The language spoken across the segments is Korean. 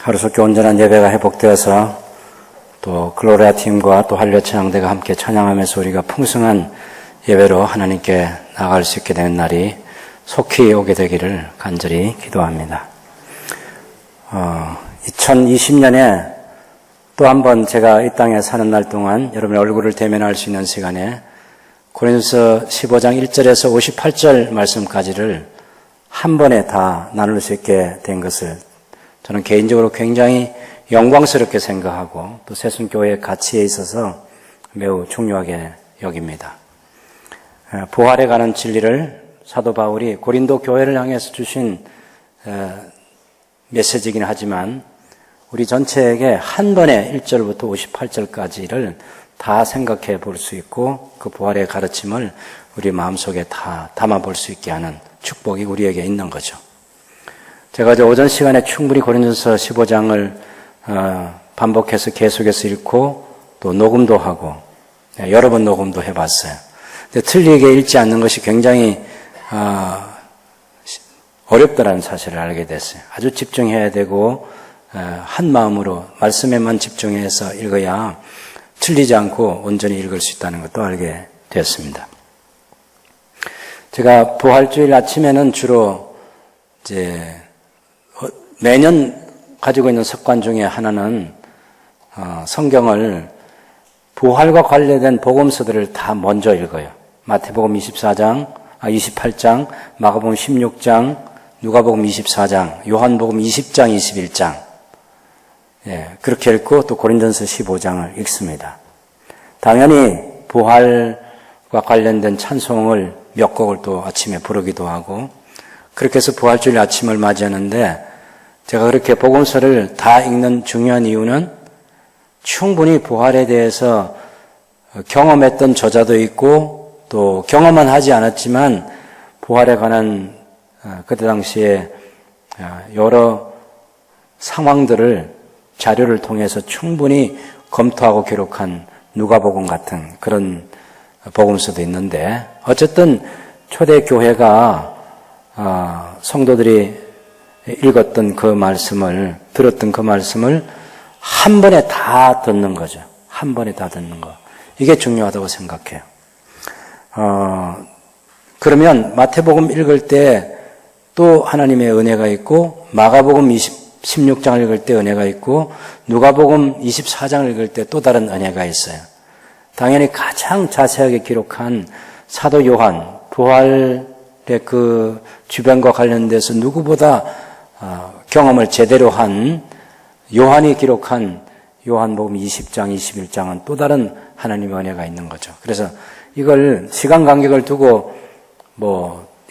하루속히 온전한 예배가 회복되어서 또 글로리아 팀과 또 할례 찬양대가 함께 찬양하면서 우리가 풍성한 예배로 하나님께 나아갈 수 있게 되는 날이 속히 오게 되기를 간절히 기도합니다. 2020년에 또 한 번 제가 이 땅에 사는 날 동안 여러분의 얼굴을 대면할 수 있는 시간에 고린도서 15장 1절에서 58절 말씀까지를 한 번에 다 나눌 수 있게 된 것을 저는 개인적으로 굉장히 영광스럽게 생각하고 또 새순교회의 가치에 있어서 매우 중요하게 여깁니다. 부활에 관한 진리를 사도 바울이 고린도 교회를 향해서 주신 메시지이긴 하지만 우리 전체에게 한 번에 1절부터 58절까지를 다 생각해 볼 수 있고 그 부활의 가르침을 우리 마음속에 다 담아 볼 수 있게 하는 축복이 우리에게 있는 거죠. 제가 어제 오전 시간에 충분히 고린도서 15장을 반복해서 계속해서 읽고 또 녹음도 하고 여러 번 녹음도 해봤어요. 근데 틀리게 읽지 않는 것이 굉장히 어렵다는 사실을 알게 됐어요. 아주 집중해야 되고 한 마음으로 말씀에만 집중해서 읽어야 틀리지 않고 온전히 읽을 수 있다는 것도 알게 되었습니다. 제가 부활주일 아침에는 주로 이제 매년 가지고 있는 습관 중에 하나는 성경을 부활과 관련된 복음서들을 다 먼저 읽어요. 마태복음 28장, 마가복음 16장, 누가복음 24장, 요한복음 20장, 21장. 그렇게 읽고 또 고린도서 15장을 읽습니다. 당연히 부활과 관련된 찬송을 몇 곡을 또 아침에 부르기도 하고 그렇게 해서 부활주일 아침을 맞이하는데 제가 그렇게 복음서를 다 읽는 중요한 이유는 충분히 부활에 대해서 경험했던 저자도 있고 또 경험은 하지 않았지만 부활에 관한 그때 당시에 여러 상황들을 자료를 통해서 충분히 검토하고 기록한 누가복음 같은 그런 복음서도 있는데 어쨌든 초대교회가 성도들이 읽었던 그 말씀을 들었던 그 말씀을 한 번에 다 듣는 거죠. 한 번에 다 듣는 거. 이게 중요하다고 생각해요. 그러면 마태복음 읽을 때 또 하나님의 은혜가 있고 마가복음 16장을 읽을 때 은혜가 있고 누가복음 24장을 읽을 때 또 다른 은혜가 있어요. 당연히 가장 자세하게 기록한 사도 요한, 부활의 그 주변과 관련돼서 누구보다 경험을 제대로 한 요한이 기록한 요한복음 20장, 21장은 또 다른 하나님의 은혜가 있는 거죠. 그래서 이걸 시간 간격을 두고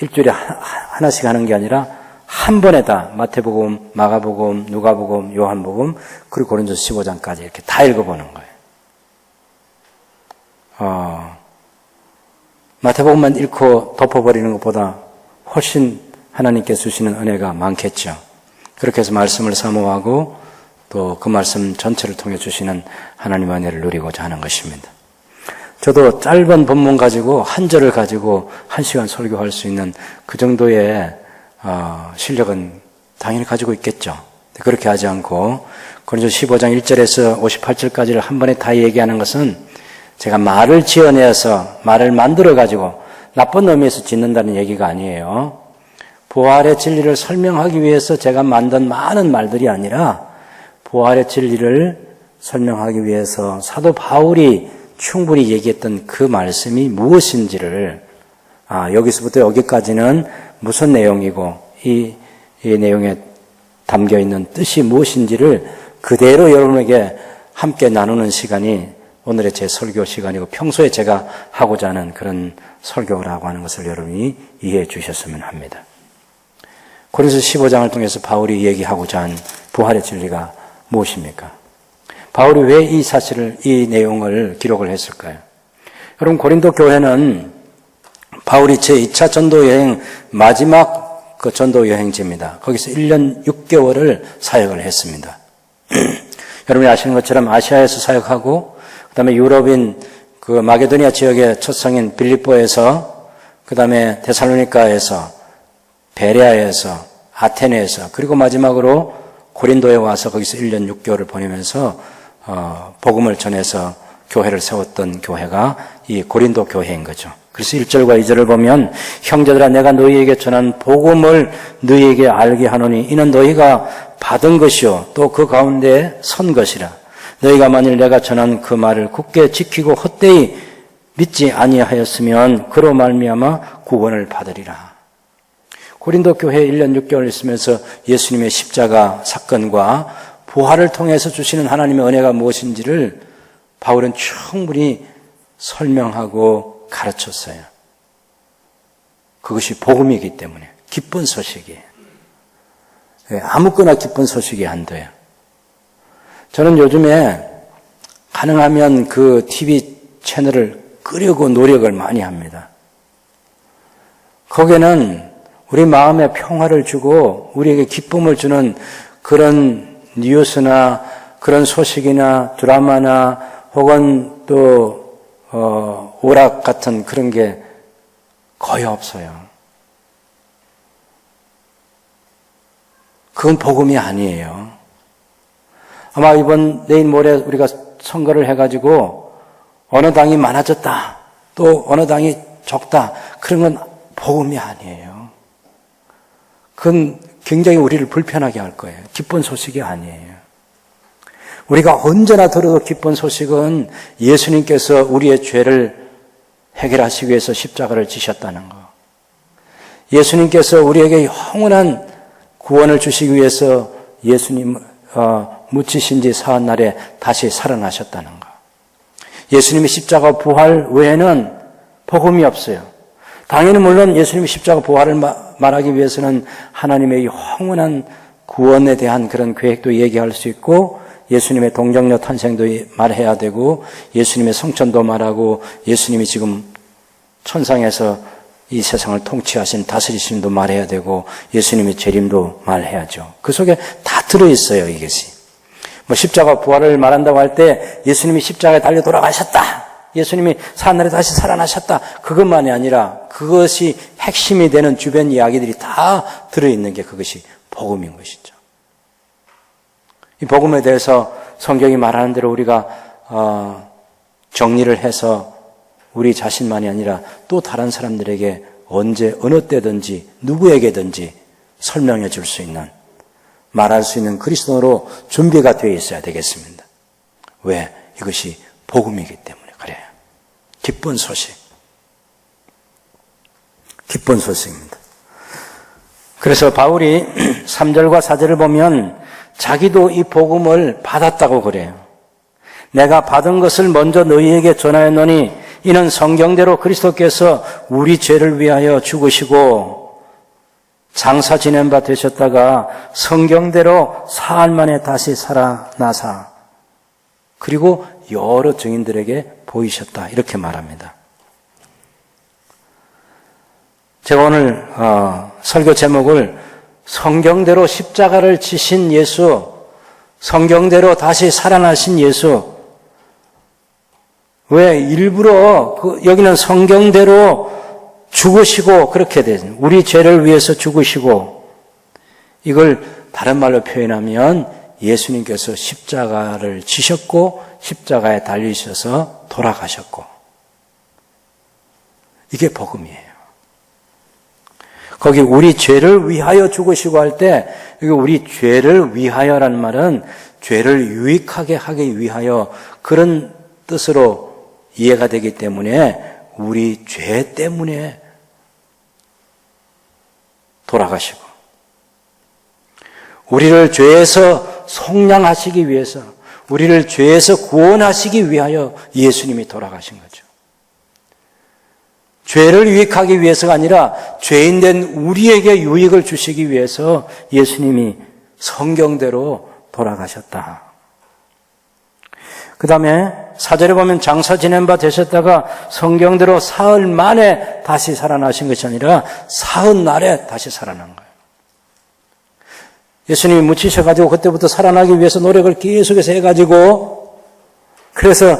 일주일에 하나씩 하는 게 아니라 한 번에 다 마태복음, 마가복음, 누가복음, 요한복음 그리고 고린도서 15장까지 이렇게 다 읽어보는 거예요. 마태복음만 읽고 덮어버리는 것보다 훨씬 하나님께서 주시는 은혜가 많겠죠. 그렇게 해서 말씀을 사모하고 또 그 말씀 전체를 통해 주시는 하나님의 은혜를 누리고자 하는 것입니다. 저도 짧은 본문 가지고 한 절을 가지고 1시간 설교할 수 있는 그 정도의 실력은 당연히 가지고 있겠죠. 그렇게 하지 않고 고린도서 15장 1절에서 58절까지를 한 번에 다 얘기하는 것은 제가 말을 지어내서 말을 만들어 가지고 나쁜 의미에서 짓는다는 얘기가 아니에요. 부활의 진리를 설명하기 위해서 제가 만든 많은 말들이 아니라 부활의 진리를 설명하기 위해서 사도 바울이 충분히 얘기했던 그 말씀이 무엇인지를 여기서부터 여기까지는 무슨 내용이고 이 내용에 담겨있는 뜻이 무엇인지를 그대로 여러분에게 함께 나누는 시간이 오늘의 제 설교 시간이고 평소에 제가 하고자 하는 그런 설교라고 하는 것을 여러분이 이해해 주셨으면 합니다. 고린도서 15장을 통해서 바울이 얘기하고자 한 부활의 진리가 무엇입니까? 바울이 왜 이 사실을, 이 내용을 기록을 했을까요? 여러분, 고린도 교회는 바울이 제2차 전도여행 마지막 그 전도여행지입니다. 거기서 1년 6개월을 사역을 했습니다. 여러분이 아시는 것처럼 아시아에서 사역하고 그 다음에 유럽인 그 마게도니아 지역의 첫 성인 빌립보에서 그 다음에 데살로니가에서 베레아에서 아테네에서 그리고 마지막으로 고린도에 와서 거기서 1년 6개월을 보내면서 복음을 전해서 교회를 세웠던 교회가 이 고린도 교회인 거죠. 그래서 1절과 2절을 보면 형제들아 내가 너희에게 전한 복음을 너희에게 알게 하노니 이는 너희가 받은 것이요 또 그 가운데 선 것이라. 너희가 만일 내가 전한 그 말을 굳게 지키고 헛되이 믿지 아니하였으면 그로 말미암아 구원을 받으리라. 고린도 교회에 1년 6개월 있으면서 예수님의 십자가 사건과 부활을 통해서 주시는 하나님의 은혜가 무엇인지를 바울은 충분히 설명하고 가르쳤어요. 그것이 복음이기 때문에 기쁜 소식이에요. 아무거나 기쁜 소식이 안 돼요. 저는 요즘에 가능하면 그 TV 채널을 끄려고 노력을 많이 합니다. 거기에는 우리 마음에 평화를 주고 우리에게 기쁨을 주는 그런 뉴스나 그런 소식이나 드라마나 혹은 또 오락 같은 그런 게 거의 없어요. 그건 복음이 아니에요. 아마 내일 모레 우리가 선거를 해가지고 어느 당이 많아졌다, 또 어느 당이 적다, 그런 건 복음이 아니에요. 그건 굉장히 우리를 불편하게 할 거예요. 기쁜 소식이 아니에요. 우리가 언제나 들어도 기쁜 소식은 예수님께서 우리의 죄를 해결하시기 위해서 십자가를 지셨다는 거. 예수님께서 우리에게 영원한 구원을 주시기 위해서 예수님 묻히신 지 사흘 날에 다시 살아나셨다는 거. 예수님의 십자가 부활 외에는 복음이 없어요. 당연히 물론 예수님의 십자가 부활을 말하기 위해서는 하나님의 영원한 구원에 대한 그런 계획도 얘기할 수 있고 예수님의 동정녀 탄생도 말해야 되고 예수님의 성천도 말하고 예수님이 지금 천상에서 이 세상을 통치하신 다스리심도 말해야 되고 예수님의 재림도 말해야죠. 그 속에 다 들어있어요, 이것이. 십자가 부활을 말한다고 할 때 예수님이 십자가에 달려 돌아가셨다, 예수님이 사흘날에 다시 살아나셨다, 그것만이 아니라 그것이 핵심이 되는 주변 이야기들이 다 들어있는 게 그것이 복음인 것이죠. 이 복음에 대해서 성경이 말하는 대로 우리가 정리를 해서 우리 자신만이 아니라 또 다른 사람들에게 언제 어느 때든지 누구에게든지 설명해 줄 수 있는, 말할 수 있는 그리스도로 준비가 되어 있어야 되겠습니다. 왜? 이것이 복음이기 때문에 그래요. 기쁜 소식. 기쁜 소식입니다. 그래서 바울이 3절과 4절을 보면 자기도 이 복음을 받았다고 그래요. 내가 받은 것을 먼저 너희에게 전하였노니 이는 성경대로 그리스도께서 우리 죄를 위하여 죽으시고 장사 지낸 바 되셨다가 성경대로 사흘 만에 다시 살아나사 그리고 여러 증인들에게 보이셨다, 이렇게 말합니다. 제가 오늘 설교 제목을 성경대로 십자가를 지신 예수, 성경대로 다시 살아나신 예수. 왜? 일부러 여기는 성경대로 죽으시고 그렇게 되죠. 우리 죄를 위해서 죽으시고, 이걸 다른 말로 표현하면 예수님께서 십자가를 지셨고 십자가에 달리셔서 돌아가셨고, 이게 복음이에요. 거기 우리 죄를 위하여 죽으시고 할 때, 우리 죄를 위하여라는 말은 죄를 유익하게 하기 위하여 그런 뜻으로 이해가 되기 때문에 우리 죄 때문에 돌아가시고 우리를 죄에서 속량하시기 위해서, 우리를 죄에서 구원하시기 위하여 예수님이 돌아가신 거죠. 죄를 유익하기 위해서가 아니라 죄인된 우리에게 유익을 주시기 위해서 예수님이 성경대로 돌아가셨다. 그 다음에 4절에 보면 장사 지낸 바 되셨다가 성경대로 사흘 만에 다시 살아나신 것이 아니라 사흘 날에 다시 살아난 거예요. 예수님이 묻히셔가지고 그때부터 살아나기 위해서 노력을 계속해서 해가지고 그래서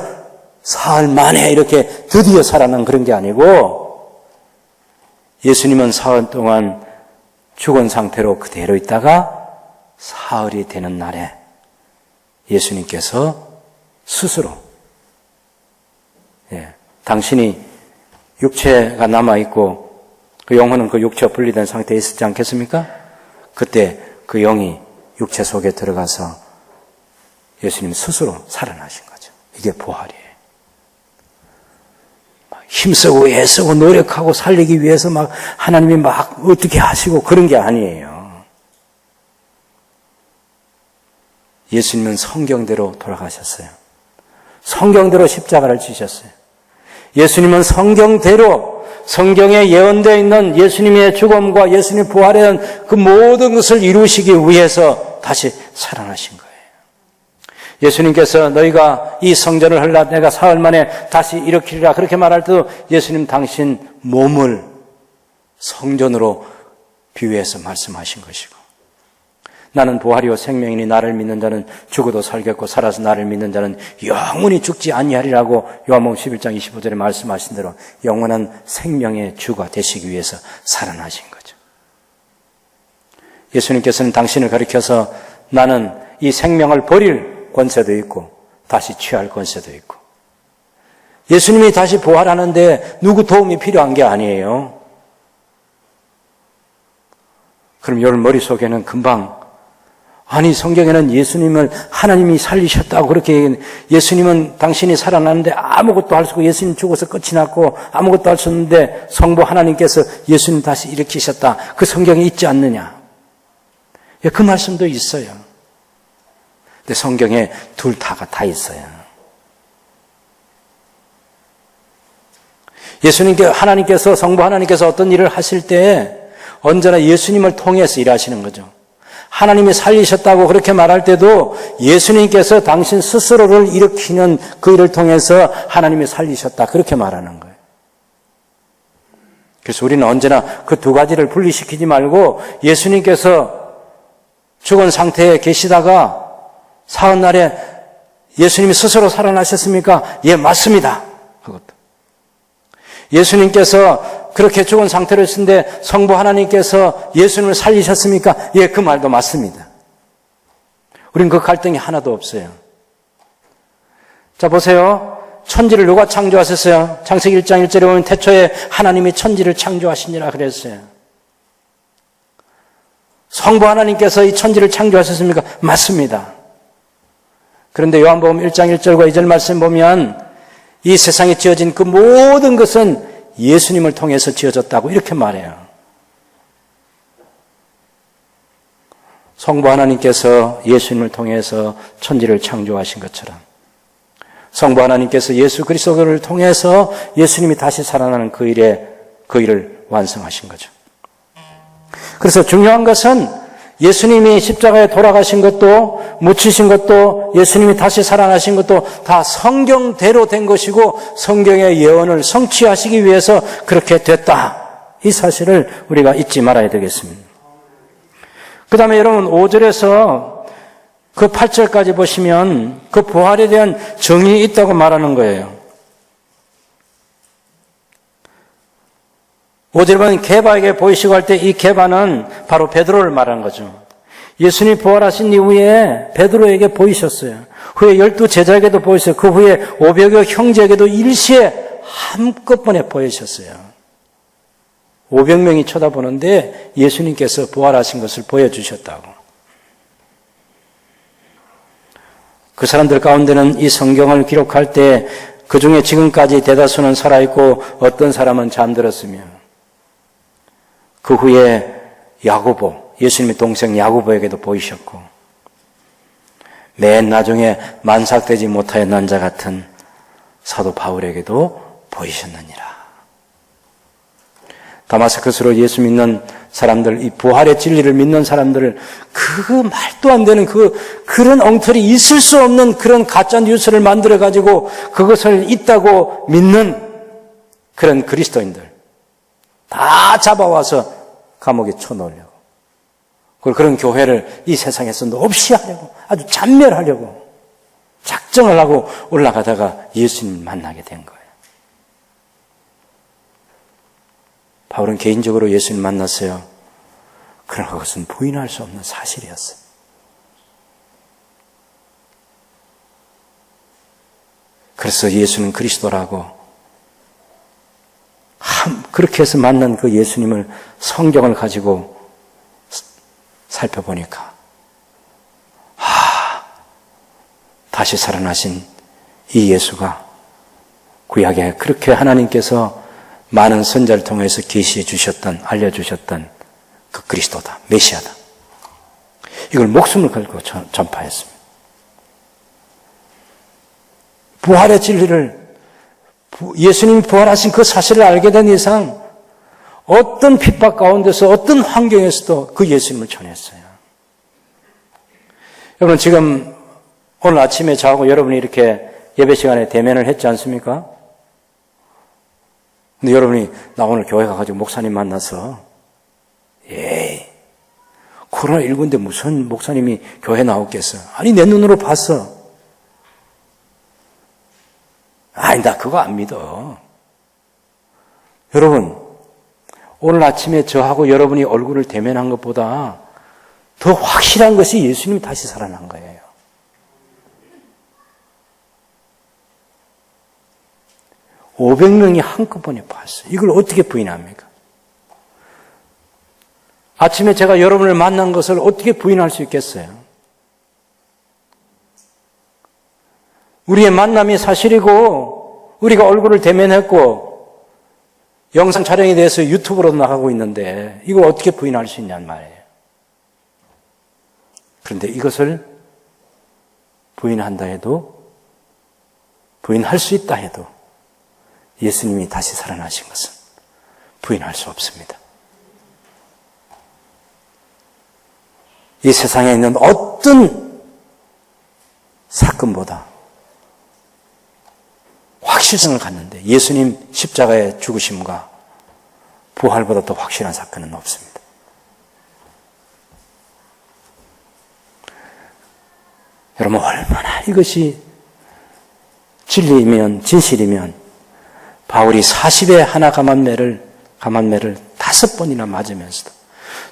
사흘 만에 이렇게 드디어 살아난 그런 게 아니고 예수님은 사흘 동안 죽은 상태로 그대로 있다가 사흘이 되는 날에 예수님께서 스스로 당신이 육체가 남아있고 그 영혼은 그 육체와 분리된 상태에 있었지 않겠습니까? 그때 그 영이 육체 속에 들어가서 예수님 스스로 살아나신 거죠. 이게 부활이에요. 힘쓰고 애쓰고 노력하고 살리기 위해서 막 하나님이 막 어떻게 하시고 그런 게 아니에요. 예수님은 성경대로 돌아가셨어요. 성경대로 십자가를 지셨어요. 예수님은 성경대로 성경에 예언되어 있는 예수님의 죽음과 예수님의 부활에 대한 그 모든 것을 이루시기 위해서 다시 살아나신 거예요. 예수님께서 너희가 이 성전을 헐라 내가 사흘 만에 다시 일으키리라 그렇게 말할 때도 예수님 당신 몸을 성전으로 비유해서 말씀하신 것이고 나는 부활이요 생명이니 나를 믿는 자는 죽어도 살겠고 살아서 나를 믿는 자는 영원히 죽지 아니하리라고 요한복음 11장 25절에 말씀하신 대로 영원한 생명의 주가 되시기 위해서 살아나신 거죠. 예수님께서는 당신을 가리켜서 나는 이 생명을 버릴 권세도 있고 다시 취할 권세도 있고 예수님이 다시 부활하는데 누구 도움이 필요한 게 아니에요. 그럼 여러분 머릿속에는 금방 아니 성경에는 예수님을 하나님이 살리셨다고 그렇게 예수님은 당신이 살아났는데 아무것도 할 수 없고 예수님 죽어서 끝이 났고 아무것도 할 수 없는데 성부 하나님께서 예수님 다시 일으키셨다. 그 성경에 있지 않느냐. 그 말씀도 있어요. 근데 성경에 둘 다가 다 있어요. 하나님께서 성부 하나님께서 어떤 일을 하실 때 언제나 예수님을 통해서 일하시는 거죠. 하나님이 살리셨다고 그렇게 말할 때도 예수님께서 당신 스스로를 일으키는 그 일을 통해서 하나님이 살리셨다 그렇게 말하는 거예요. 그래서 우리는 언제나 그 두 가지를 분리시키지 말고 예수님께서 죽은 상태에 계시다가 사흘날에 예수님이 스스로 살아나셨습니까? 예, 맞습니다. 그것도. 예수님께서 그렇게 죽은 상태로 있었는데 성부 하나님께서 예수님을 살리셨습니까? 예, 그 말도 맞습니다. 우린 그 갈등이 하나도 없어요. 자, 보세요. 천지를 누가 창조하셨어요? 창세기 1장 1절에 보면 태초에 하나님이 천지를 창조하시니라 그랬어요. 성부 하나님께서 이 천지를 창조하셨습니까? 맞습니다. 그런데 요한복음 1장 1절과 2절 말씀 보면 이 세상에 지어진 그 모든 것은 예수님을 통해서 지어졌다고 이렇게 말해요. 성부 하나님께서 예수님을 통해서 천지를 창조하신 것처럼 성부 하나님께서 예수 그리스도를 통해서 예수님이 다시 살아나는 그 일을 완성하신 거죠. 그래서 중요한 것은 예수님이 십자가에 돌아가신 것도 묻히신 것도 예수님이 다시 살아나신 것도 다 성경대로 된 것이고 성경의 예언을 성취하시기 위해서 그렇게 됐다. 이 사실을 우리가 잊지 말아야 되겠습니다. 그 다음에 여러분 5절에서 그 8절까지 보시면 그 부활에 대한 정의가 있다고 말하는 거예요. 5절에 보면 게바에게 보이시고 할 때 이 게바는 바로 베드로를 말하는 거죠. 예수님이 부활하신 이후에 베드로에게 보이셨어요. 후에 12 제자에게도 보이셨어요. 그 후에 500여 형제에게도 일시에 한꺼번에 보이셨어요. 500명이 쳐다보는데 예수님께서 부활하신 것을 보여주셨다고. 그 사람들 가운데는 이 성경을 기록할 때 그 중에 지금까지 대다수는 살아있고 어떤 사람은 잠들었으며 그 후에 야고보, 예수님의 동생 야고보에게도 보이셨고 맨 나중에 만삭되지 못하였는 자 같은 사도 바울에게도 보이셨느니라. 다마스커스로 예수 믿는 사람들, 이 부활의 진리를 믿는 사람들을 그 말도 안 되는 그런 엉터리 있을 수 없는 그런 가짜 뉴스를 만들어가지고 그것을 있다고 믿는 그런 그리스도인들 다 잡아와서 감옥에 쳐넣으려고. 그런 교회를 이 세상에서 없이 하려고, 아주 잔멸하려고 작정을 하고 올라가다가 예수님 만나게 된 거예요. 바울은 개인적으로 예수님 만났어요. 그러나 그것은 부인할 수 없는 사실이었어요. 그래서 예수는 그리스도라고 그렇게 해서 만난 그 예수님을 성경을 가지고 살펴보니까 다시 살아나신 이 예수가 구약에 그렇게 하나님께서 많은 선자를 통해서 계시해 주셨던, 알려주셨던 그 그리스도다, 메시아다. 이걸 목숨을 걸고 전파했습니다. 부활의 진리를, 예수님이 부활하신 그 사실을 알게 된 이상 어떤 핍박 가운데서 어떤 환경에서도 그 예수님을 전했어요. 여러분 지금 오늘 아침에 저하고 여러분이 이렇게 예배 시간에 대면을 했지 않습니까? 근데 여러분이 나 오늘 교회 가가지고 목사님 만나서 코로나19인데 무슨 목사님이 교회 나오겠어? 아니 내 눈으로 봤어. 아니 나 그거 안 믿어. 여러분 오늘 아침에 저하고 여러분이 얼굴을 대면한 것보다 더 확실한 것이 예수님이 다시 살아난 거예요. (500명이) 한꺼번에 봤어요. 이걸 어떻게 부인합니까? 아침에 제가 여러분을 만난 것을 어떻게 부인할 수 있겠어요? 우리의 만남이 사실이고 우리가 얼굴을 대면했고 영상 촬영에 대해서 유튜브로 나가고 있는데 이걸 어떻게 부인할 수 있냔 말이에요. 그런데 이것을 부인한다 해도, 부인할 수 있다 해도 예수님이 다시 살아나신 것은 부인할 수 없습니다. 이 세상에 있는 어떤 사건보다 확실성을 갖는데 예수님 십자가의 죽으심과 부활보다 더 확실한 사건은 없습니다. 여러분 얼마나 이것이 진리이면, 진실이면 바울이 40에 하나 가만매를 5번이나 맞으면서도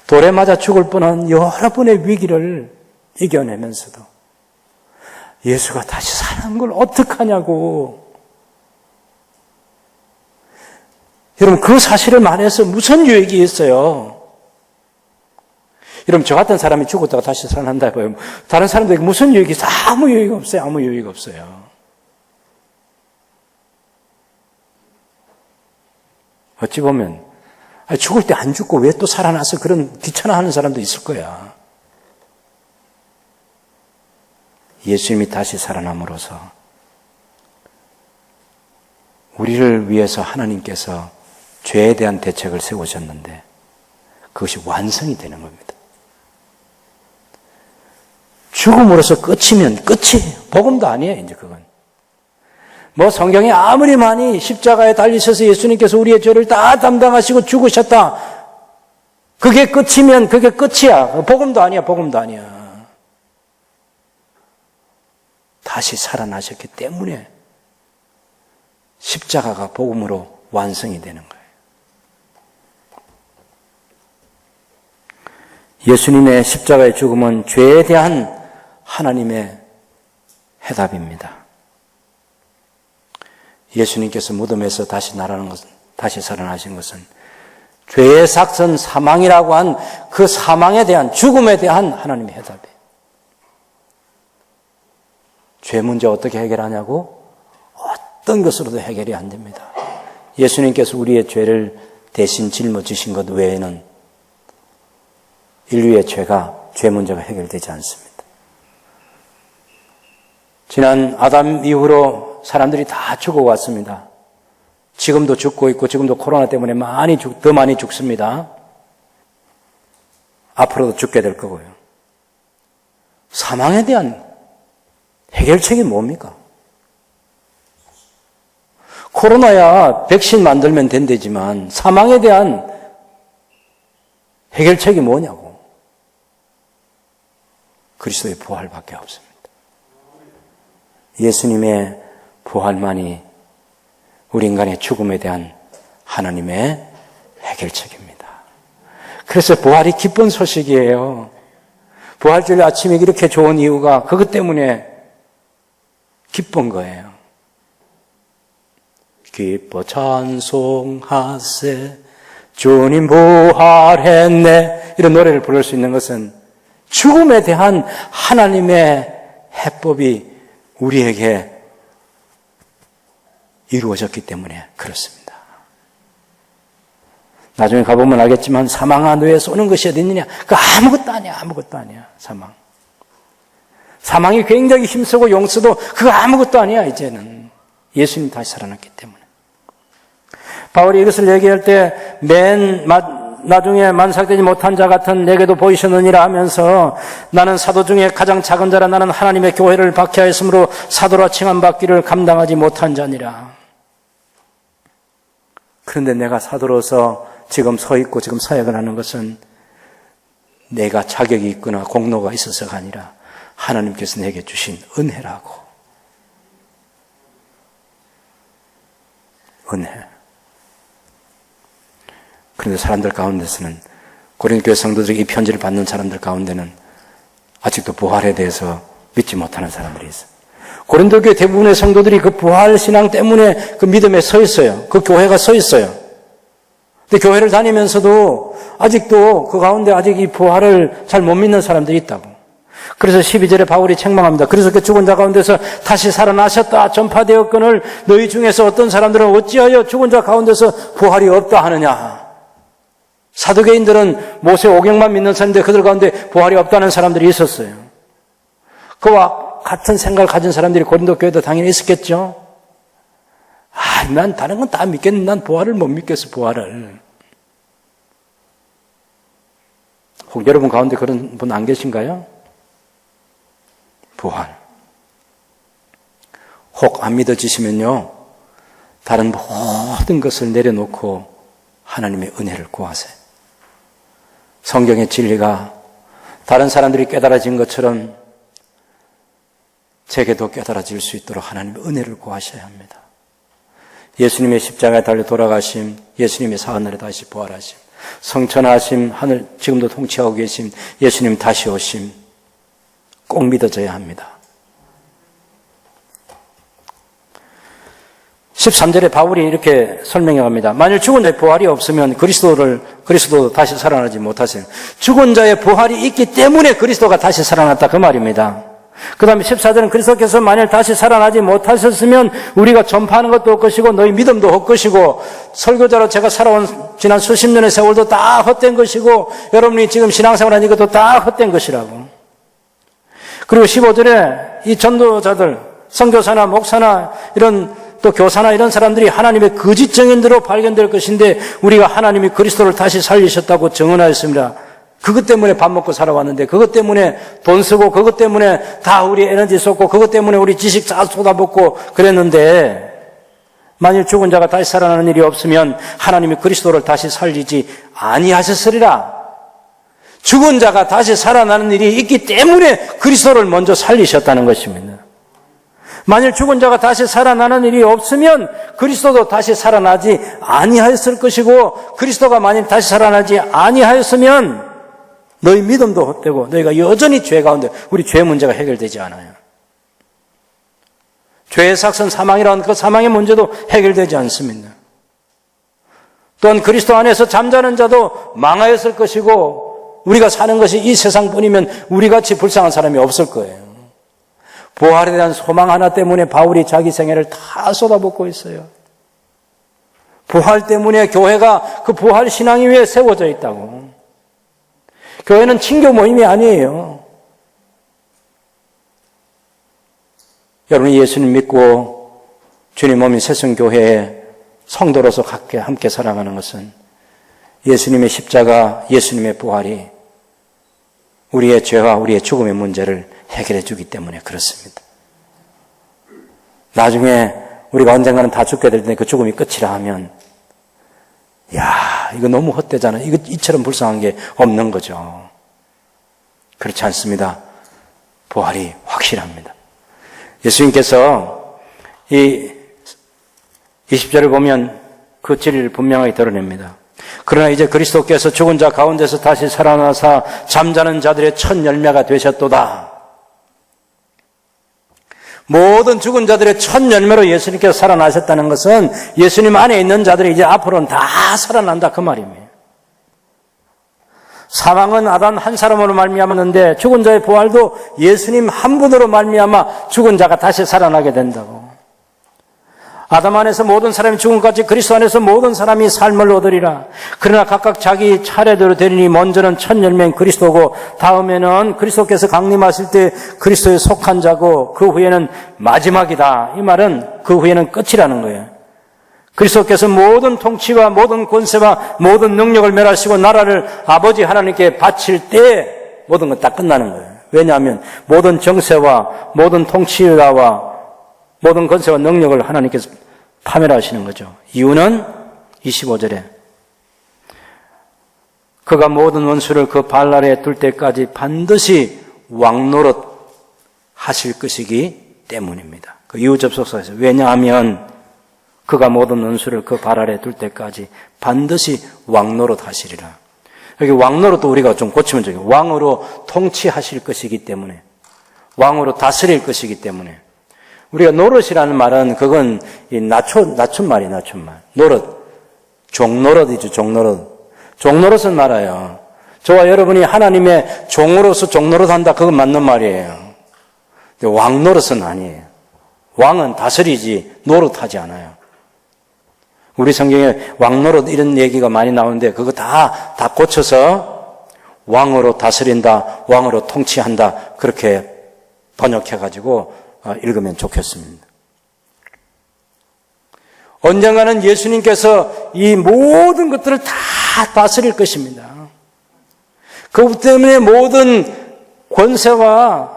돌에 맞아 죽을 뻔한 여러 번의 위기를 이겨내면서도 예수가 다시 사는 걸 어떡하냐고. 여러분 그 사실을 말해서 무슨 유익이 있어요? 여러분 저 같은 사람이 죽었다가 다시 살아난다 해봐요. 다른 사람들에게 무슨 유익이 있어요? 아무 유익이 없어요. 아무 유익이 없어요. 어찌 보면 죽을 때 안 죽고 왜 또 살아나서 그런 귀찮아하는 사람도 있을 거야. 예수님이 다시 살아남으로써 우리를 위해서 하나님께서 죄에 대한 대책을 세우셨는데 그것이 완성이 되는 겁니다. 죽음으로써 끝이면 끝이에요. 복음도 아니에요, 이제 그건. 뭐 성경에 아무리 많이 십자가에 달리셔서 예수님께서 우리의 죄를 다 담당하시고 죽으셨다. 그게 끝이면 그게 끝이야. 복음도 아니야, 복음도 아니야. 다시 살아나셨기 때문에 십자가가 복음으로 완성이 되는 거예요. 예수님의 십자가의 죽음은 죄에 대한 하나님의 해답입니다. 예수님께서 무덤에서 다시 살아나신 것은 죄의 삭선 사망이라고 한 그 사망에 대한, 죽음에 대한 하나님의 해답이에요. 죄 문제 어떻게 해결하냐고? 어떤 것으로도 해결이 안 됩니다. 예수님께서 우리의 죄를 대신 짊어지신 것 외에는 인류의 죄 문제가 해결되지 않습니다. 지난 아담 이후로 사람들이 다 죽어왔습니다. 지금도 죽고 있고 지금도 코로나 때문에 더 많이 죽습니다. 앞으로도 죽게 될 거고요. 사망에 대한 해결책이 뭡니까? 코로나야 백신 만들면 된대지만 사망에 대한 해결책이 뭐냐고. 그리스도의 부활밖에 없습니다. 예수님의 부활만이 우리 인간의 죽음에 대한 하나님의 해결책입니다. 그래서 부활이 기쁜 소식이에요. 부활절 아침에 이렇게 좋은 이유가 그것 때문에 기쁜 거예요. 기뻐 찬송하세 주님 부활했네. 이런 노래를 부를 수 있는 것은 죽음에 대한 하나님의 해법이 우리에게 이루어졌기 때문에 그렇습니다. 나중에 가보면 알겠지만 사망아 너의 쏘는 것이 어디 있느냐? 그 아무것도 아니야. 아무것도 아니야. 사망이 굉장히 힘쓰고 용서도 그거 아무것도 아니야. 이제는 예수님 다시 살아났기 때문에. 바울이 이것을 얘기할 때 나중에 만삭되지 못한 자 같은 내게도 보이셨느니라 하면서 나는 사도 중에 가장 작은 자라 나는 하나님의 교회를 박해하였으므로 사도라 칭함받기를 감당하지 못한 자니라. 그런데 내가 사도로서 지금 서 있고 지금 사역을 하는 것은 내가 자격이 있거나 공로가 있어서가 아니라 하나님께서 내게 주신 은혜라고. 은혜. 그런데 사람들 가운데서는 고린도 교회 성도들이 이 편지를 받는 사람들 가운데는 아직도 부활에 대해서 믿지 못하는 사람들이 있어요. 고린도 교회 대부분의 성도들이 그 부활 신앙 때문에 그 믿음에 서 있어요. 그 교회가 서 있어요. 근데 교회를 다니면서도 아직도 그 가운데 아직 이 부활을 잘 못 믿는 사람들이 있다고. 그래서 12절에 바울이 책망합니다. 그래서 그 죽은 자 가운데서 다시 살아나셨다 전파되었거늘 너희 중에서 어떤 사람들은 어찌하여 죽은 자 가운데서 부활이 없다 하느냐. 사두개인들은 모세 오경만 믿는 사람인데 그들 가운데 부활이 없다는 사람들이 있었어요. 그와 같은 생각을 가진 사람들이 고린도 교회도 당연히 있었겠죠. 난 다른 건 다 믿겠는데 난 부활을 못 믿겠어. 부활을. 혹 여러분 가운데 그런 분 안 계신가요? 부활. 혹 안 믿어지시면요, 다른 모든 것을 내려놓고 하나님의 은혜를 구하세요. 성경의 진리가 다른 사람들이 깨달아진 것처럼 제게도 깨달아질 수 있도록 하나님의 은혜를 구하셔야 합니다. 예수님의 십자가에 달려 돌아가심, 예수님의 사흘날에 다시 부활하심, 성천하심, 하늘 지금도 통치하고 계심, 예수님 다시 오심, 꼭 믿어져야 합니다. 13절에 바울이 이렇게 설명해 갑니다. 만일 죽은 자의 부활이 없으면 그리스도도 다시 살아나지 못하세요. 죽은 자의 부활이 있기 때문에 그리스도가 다시 살아났다 그 말입니다. 그 다음에 14절은 그리스도께서 만일 다시 살아나지 못하셨으면 우리가 전파하는 것도 헛것이고 너희 믿음도 헛것이고 설교자로 제가 살아온 지난 수십 년의 세월도 다 헛된 것이고 여러분이 지금 신앙생활하는 것도 다 헛된 것이라고. 그리고 15절에 이 전도자들, 선교사나 목사나 이런 또 교사나 이런 사람들이 하나님의 거짓 증인들로 발견될 것인데 우리가 하나님이 그리스도를 다시 살리셨다고 증언하였습니다. 그것 때문에 밥 먹고 살아왔는데 그것 때문에 돈 쓰고 그것 때문에 다 우리 에너지 쏟고 그것 때문에 우리 지식 다 쏟아붓고 그랬는데 만일 죽은 자가 다시 살아나는 일이 없으면 하나님이 그리스도를 다시 살리지 아니하셨으리라. 죽은 자가 다시 살아나는 일이 있기 때문에 그리스도를 먼저 살리셨다는 것입니다. 만일 죽은 자가 다시 살아나는 일이 없으면 그리스도도 다시 살아나지 아니하였을 것이고 그리스도가 만일 다시 살아나지 아니하였으면 너희 믿음도 헛되고 너희가 여전히 죄 가운데 우리 죄 문제가 해결되지 않아요. 죄의 삭선 사망이라는 그 사망의 문제도 해결되지 않습니다. 또한 그리스도 안에서 잠자는 자도 망하였을 것이고 우리가 사는 것이 이 세상뿐이면 우리같이 불쌍한 사람이 없을 거예요. 부활에 대한 소망 하나 때문에 바울이 자기 생애를 다 쏟아붓고 있어요. 부활 때문에 교회가 그 부활 신앙 위에 세워져 있다고. 교회는 친교 모임이 아니에요. 여러분이 예수님 믿고 주님 몸인 새성교회의 성도로서 함께 살아가는 것은 예수님의 십자가, 예수님의 부활이 우리의 죄와 우리의 죽음의 문제를 해결해 주기 때문에 그렇습니다. 나중에 우리가 언젠가는 다 죽게 될 텐데 그 죽음이 끝이라 하면 이거 너무 헛되잖아. 이처럼 불쌍한 게 없는 거죠. 그렇지 않습니다. 부활이 확실합니다. 예수님께서 이 20절을 보면 그 진리를 분명하게 드러냅니다. 그러나 이제 그리스도께서 죽은 자 가운데서 다시 살아나사 잠자는 자들의 첫 열매가 되셨도다. 모든 죽은 자들의 첫 열매로 예수님께서 살아나셨다는 것은 예수님 안에 있는 자들이 이제 앞으로는 다 살아난다 그 말입니다. 사망은 아단 한 사람으로 말미암았는데 죽은 자의 부활도 예수님 한 분으로 말미암아 죽은 자가 다시 살아나게 된다고. 아담 안에서 모든 사람이 죽음까지 그리스도 안에서 모든 사람이 삶을 얻으리라. 그러나 각각 자기 차례대로 되리니 먼저는 첫 열매인 그리스도고 다음에는 그리스도께서 강림하실 때 그리스도에 속한 자고 그 후에는 마지막이다. 이 말은 그 후에는 끝이라는 거예요. 그리스도께서 모든 통치와 모든 권세와 모든 능력을 멸하시고 나라를 아버지 하나님께 바칠 때 모든 건 다 끝나는 거예요. 왜냐하면 모든 정세와 모든 통치와 모든 권세와 능력을 하나님께서 파멸하시는 거죠. 이유는 25절에 그가 모든 원수를 그 발 아래에 둘 때까지 반드시 왕노릇 하실 것이기 때문입니다. 그 이유 접속사에서 왜냐하면 그가 모든 원수를 그 발 아래에 둘 때까지 반드시 왕노릇 하시리라. 여기 왕노릇도 우리가 좀 고치면 좋겠어요. 왕으로 통치하실 것이기 때문에 왕으로 다스릴 것이기 때문에 우리가 노릇이라는 말은 그건 낮춤말이에요. 낮춤말. 노릇. 종노릇이죠. 종노릇. 종노릇은 말아요. 저와 여러분이 하나님의 종으로서 종노릇한다. 그건 맞는 말이에요. 근데 왕노릇은 아니에요. 왕은 다스리지 노릇하지 않아요. 우리 성경에 왕노릇 이런 얘기가 많이 나오는데 그거 다 고쳐서 왕으로 다스린다. 왕으로 통치한다. 그렇게 번역해가지고 읽으면 좋겠습니다. 언젠가는 예수님께서 이 모든 것들을 다 다스릴 것입니다. 그것 때문에 모든 권세와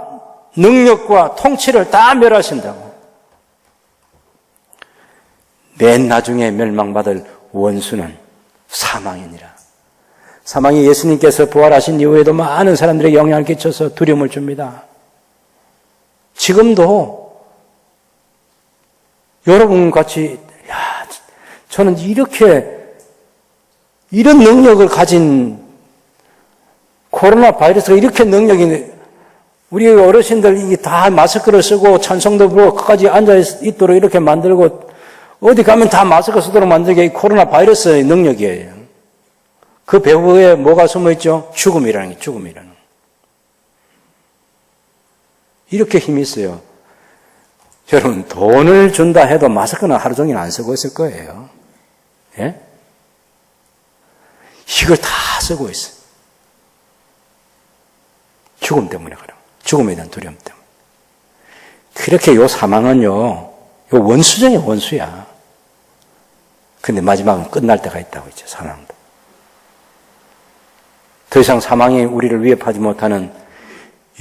능력과 통치를 다 멸하신다고. 맨 나중에 멸망받을 원수는 사망이니라. 사망이 예수님께서 부활하신 이후에도 많은 사람들에게 영향을 끼쳐서 두려움을 줍니다. 지금도 여러분 같이 저는 이런 능력을 가진 코로나 바이러스가 이렇게 능력이 우리 어르신들 이게 다 마스크를 쓰고 찬송도 부르고 끝까지 앉아 있도록 이렇게 만들고 어디 가면 다 마스크 쓰도록 만들게 이 코로나 바이러스의 능력이에요. 그 배후에 뭐가 숨어 있죠? 죽음이라는 게 죽음이라는 거. 이렇게 힘이 있어요. 여러분 돈을 준다 해도 마스크는 하루 종일 안 쓰고 있을 거예요. 예? 이걸 다 쓰고 있어요. 죽음 때문에 그래요. 죽음에 대한 두려움 때문에. 그렇게 요 사망은요, 요 원수 중에 원수야. 근데 마지막은 끝날 때가 있다고 있죠, 사망도. 더 이상 사망이 우리를 위협하지 못하는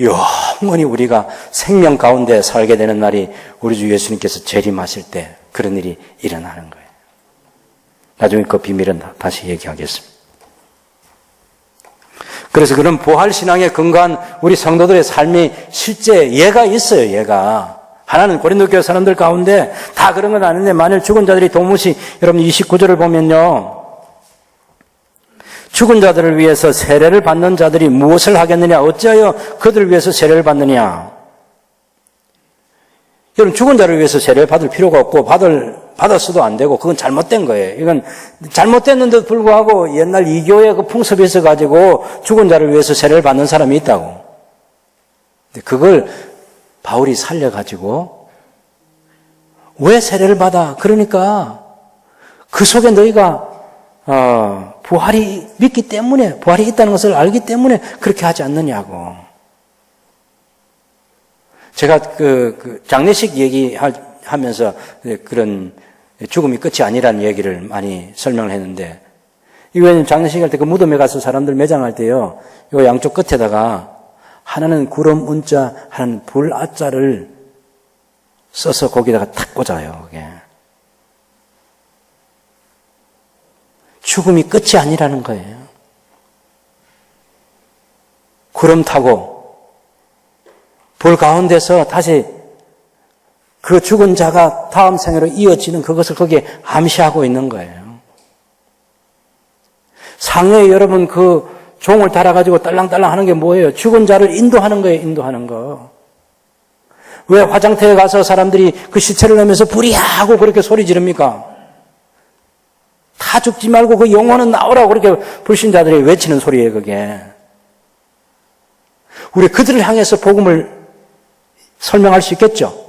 영원히 우리가 생명 가운데 살게 되는 날이 우리 주 예수님께서 재림하실 때 그런 일이 일어나는 거예요. 나중에 그 비밀은 다시 얘기하겠습니다. 그래서 그런 부활신앙에 근거한 우리 성도들의 삶이 실제 예가 있어요, 예가. 하나는 고린도교회 사람들 가운데 다 그런 건 아닌데 만일 죽은 자들이 도무시 여러분 29절을 보면요. 죽은 자들을 위해서 세례를 받는 자들이 무엇을 하겠느냐? 어찌하여 그들을 위해서 세례를 받느냐? 여러분 죽은 자를 위해서 세례를 받을 필요가 없고 받았어도 안 되고 그건 잘못된 거예요. 이건 잘못됐는데도 불구하고 옛날 이교의 그 풍습이 있어가지고 죽은 자를 위해서 세례를 받는 사람이 있다고. 근데 그걸 바울이 살려가지고 왜 세례를 받아? 그러니까 그 속에 너희가 부활이 믿기 때문에 부활이 있다는 것을 알기 때문에 그렇게 하지 않느냐고. 제가 그 장례식 얘기하면서 그런 죽음이 끝이 아니라는 얘기를 많이 설명을 했는데 이거는 장례식 할 때 그 무덤에 가서 사람들 매장할 때요. 요 양쪽 끝에다가 하나는 구름 운자, 하나는 불 아자를 써서 거기다가 탁 꽂아요. 그게. 죽음이 끝이 아니라는 거예요. 구름 타고 불 가운데서 다시 그 죽은 자가 다음 생애로 이어지는 그것을 거기에 암시하고 있는 거예요. 상해에 여러분 그 종을 달아가지고 딸랑딸랑 하는 게 뭐예요? 죽은 자를 인도하는 거예요, 인도하는 거. 왜 화장터에 가서 사람들이 그 시체를 넣으면서 불이하고 그렇게 소리 지릅니까? 다 죽지 말고 그 영혼은 나오라고 그렇게 불신자들이 외치는 소리예요, 그게. 우리 그들을 향해서 복음을 설명할 수 있겠죠?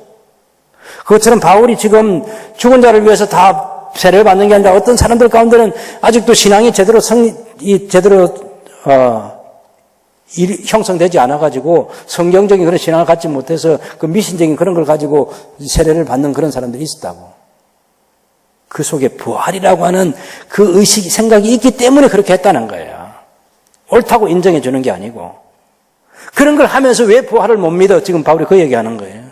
그것처럼 바울이 지금 죽은 자를 위해서 다 세례를 받는 게 아니라 어떤 사람들 가운데는 아직도 신앙이 제대로 형성되지 않아가지고 성경적인 그런 신앙을 갖지 못해서 그 미신적인 그런 걸 가지고 세례를 받는 그런 사람들이 있었다고. 그 속에 부활이라고 하는 그 의식, 생각이 있기 때문에 그렇게 했다는 거예요. 옳다고 인정해 주는 게 아니고. 그런 걸 하면서 왜 부활을 못 믿어? 지금 바울이 그 얘기하는 거예요.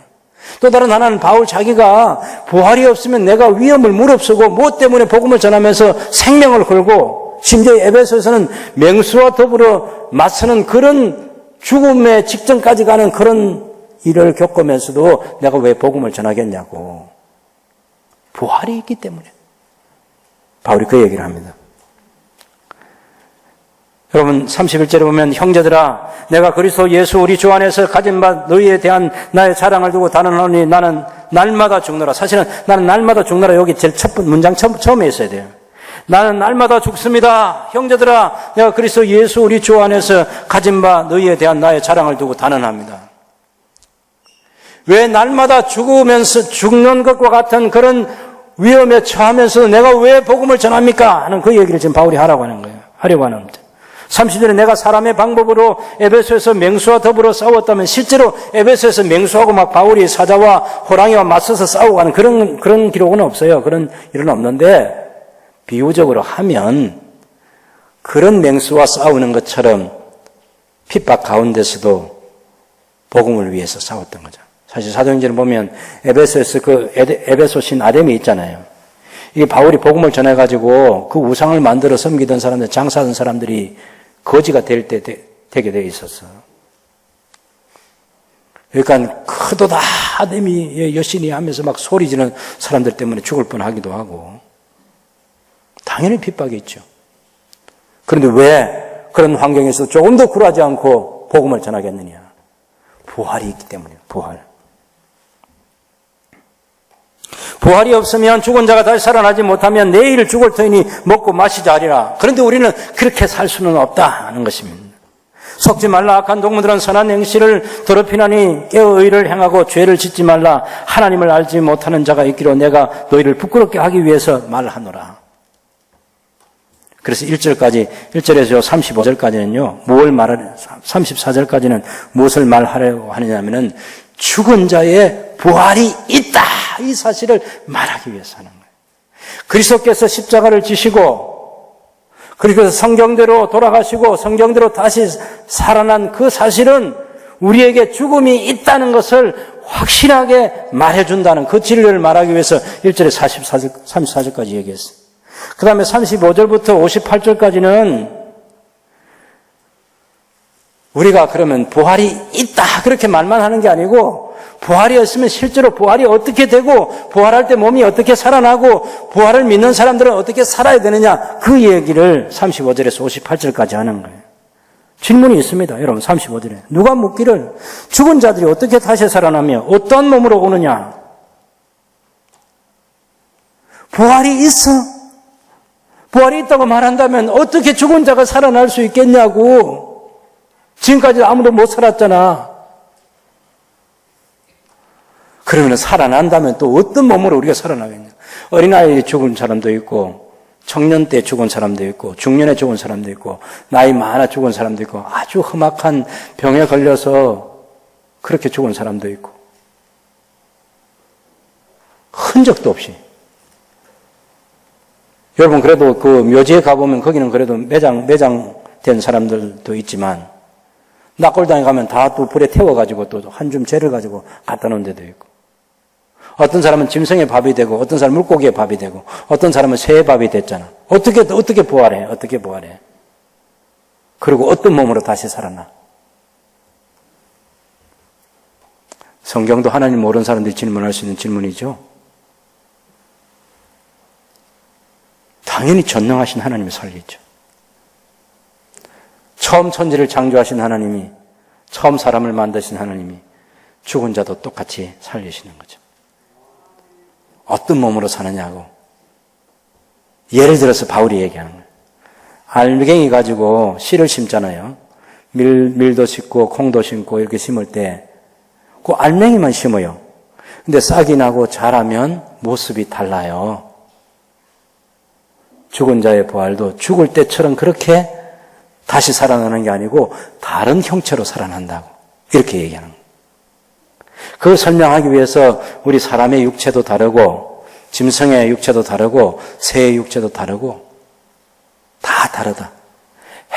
또 다른 하나는 바울 자기가 부활이 없으면 내가 위험을 무릅쓰고 무엇 때문에 복음을 전하면서 생명을 걸고 심지어 에베소에서는 맹수와 더불어 맞서는 그런 죽음의 직전까지 가는 그런 일을 겪으면서도 내가 왜 복음을 전하겠냐고. 부활이 있기 때문에. 바울이 그 얘기를 합니다. 여러분 31절에 보면 형제들아 내가 그리스도 예수 우리 주 안에서 가진 바 너희에 대한 나의 자랑을 두고 단언하노니 나는 날마다 죽노라. 사실은 나는 날마다 죽노라 여기 제일 첫 문장 처음에 있어야 돼요. 나는 날마다 죽습니다. 형제들아 내가 그리스도 예수 우리 주 안에서 가진 바 너희에 대한 나의 자랑을 두고 단언합니다. 왜 날마다 죽는 것과 같은 그런 위험에 처하면서 내가 왜 복음을 전합니까? 하는 그 얘기를 지금 바울이 하려고 하는 거예요. 30절에 내가 사람의 방법으로 에베소에서 맹수와 더불어 싸웠다면 실제로 에베소에서 맹수하고 막 바울이 사자와 호랑이와 맞서서 싸우고 하는 그런 기록은 없어요. 그런 일은 없는데 비유적으로 하면 그런 맹수와 싸우는 것처럼 핍박 가운데서도 복음을 위해서 싸웠던 거죠. 사실 사도행전을 보면 에베소에서 그 에베소 신 아데미 있잖아요. 이게 바울이 복음을 전해가지고 그 우상을 만들어 섬기던 사람들, 장사하던 사람들이 거지가 되게 돼 있었어. 그러니까 크도다 아데미 여신이 하면서 막 소리 지르는 사람들 때문에 죽을 뻔하기도 하고 당연히 핍박이 있죠. 그런데 왜 그런 환경에서 조금 더 굴하지 않고 복음을 전하겠느냐? 부활이 있기 때문이에요. 부활이 없으면 죽은 자가 다시 살아나지 못하면 내일 죽을 터이니 먹고 마시자 하리라. 그런데 우리는 그렇게 살 수는 없다 하는 것입니다. 속지 말라. 악한 동무들은 선한 행실을 더럽히나니 깨어 의를 행하고 죄를 짓지 말라. 하나님을 알지 못하는 자가 있기로 내가 너희를 부끄럽게 하기 위해서 말하노라. 그래서 1절에서 35절까지는요, 34절까지는 무엇을 말하려고 하느냐면은 죽은 자의 부활이 있다! 이 사실을 말하기 위해서 하는 거예요. 그리스도께서 십자가를 지시고, 그리고 성경대로 돌아가시고, 성경대로 다시 살아난 그 사실은 우리에게 죽음이 있다는 것을 확실하게 말해준다는 그 진리를 말하기 위해서 1절에 34절까지 얘기했어요. 그 다음에 35절부터 58절까지는 우리가 그러면 부활이 있다 그렇게 말만 하는 게 아니고 부활이 없으면 실제로 부활이 어떻게 되고 부활할 때 몸이 어떻게 살아나고 부활을 믿는 사람들은 어떻게 살아야 되느냐 그 얘기를 35절에서 58절까지 하는 거예요. 질문이 있습니다. 여러분 35절에 누가 묻기를 죽은 자들이 어떻게 다시 살아나며 어떤 몸으로 오느냐. 부활이 있어. 부활이 있다고 말한다면 어떻게 죽은 자가 살아날 수 있겠냐고. 지금까지 아무도 못 살았잖아. 그러면 살아난다면 또 어떤 몸으로 우리가 살아나겠냐. 어린아이에 죽은 사람도 있고 청년 때 죽은 사람도 있고 중년에 죽은 사람도 있고 나이 많아 죽은 사람도 있고 아주 험악한 병에 걸려서 그렇게 죽은 사람도 있고 흔적도 없이. 여러분 그래도 그 묘지에 가보면 거기는 그래도 매장된 사람들도 있지만 낙골당에 가면 다 또 불에 태워가지고 또 한 줌 재를 가지고 갖다 놓은 데도 있고 어떤 사람은 짐승의 밥이 되고 어떤 사람은 물고기의 밥이 되고 어떤 사람은 새의 밥이 됐잖아. 어떻게 부활해? 어떻게 부활해? 그리고 어떤 몸으로 다시 살아나? 성경도 하나님 모르는 사람들이 질문할 수 있는 질문이죠. 당연히 전능하신 하나님이 살리죠. 처음 천지를 창조하신 하나님이 처음 사람을 만드신 하나님이 죽은 자도 똑같이 살리시는 거죠. 어떤 몸으로 사느냐고. 예를 들어서 바울이 얘기하는 거예요. 알갱이 가지고 씨를 심잖아요. 밀도 심고 콩도 심고 이렇게 심을 때 그 알맹이만 심어요. 근데 싹이 나고 자라면 모습이 달라요. 죽은 자의 부활도 죽을 때처럼 그렇게 다시 살아나는 게 아니고 다른 형체로 살아난다고 이렇게 얘기하는 거예요. 그걸 설명하기 위해서 우리 사람의 육체도 다르고 짐승의 육체도 다르고 새의 육체도 다르고 다 다르다.